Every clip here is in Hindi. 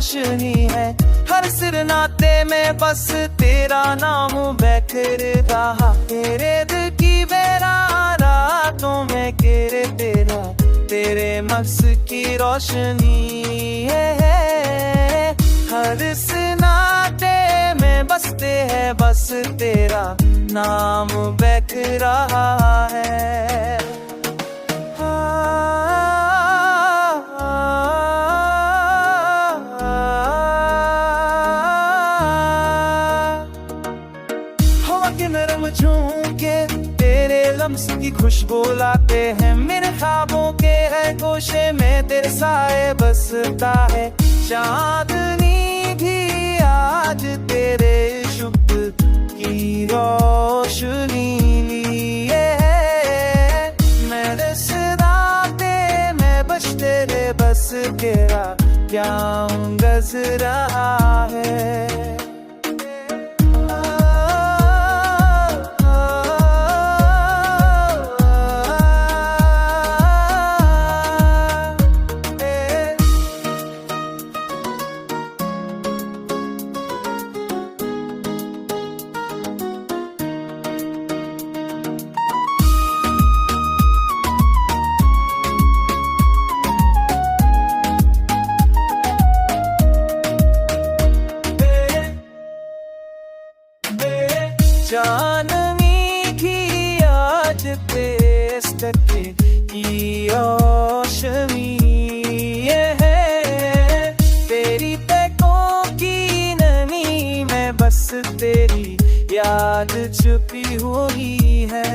रोशनी है। हर सिर नाते में बस तेरा नाम बैठर रहा। तेरे दिल की बेरा रातों में घेरे तेरा, तेरे मक्स की रोशनी है। हर नाते में बसते हैं बस तेरा नाम बैठ रहा है। हवा के नरम झोंके तेरे लम्स की खुशबू लाते हैं। मेरे ख्वाबों के है गोशे में तेरे साए बसता है। चांदनी भी आज तेरे शुक्र की रोशनी लिए है। मेरे सदाते में बस तेरे बस तेरा क्या गज रहा है। चांदनी की आज तेज टके की रोशनी है। तेरी तकों की नमी में बस तेरी याद छुपी हुई है।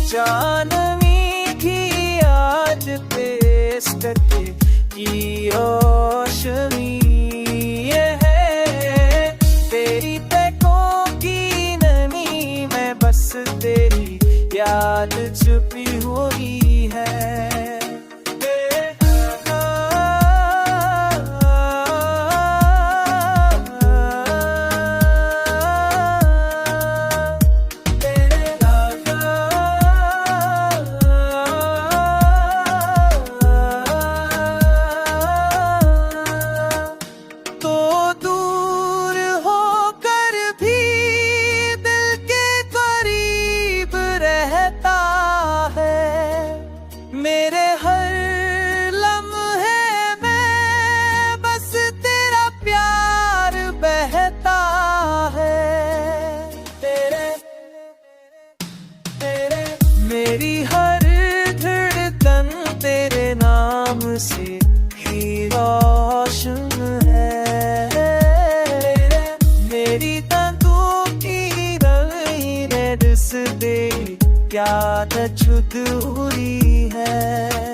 चांदनी की आज तेज टके की रोशनी तेरी याद छुपी हुई है। मेरे हर लम्हे में बस तेरा प्यार बहता है। मेरी हर धड़कन तेरे नाम से ही रोशन है। मेरी तंतु की रगें दिस दे क्या छुद हुई है।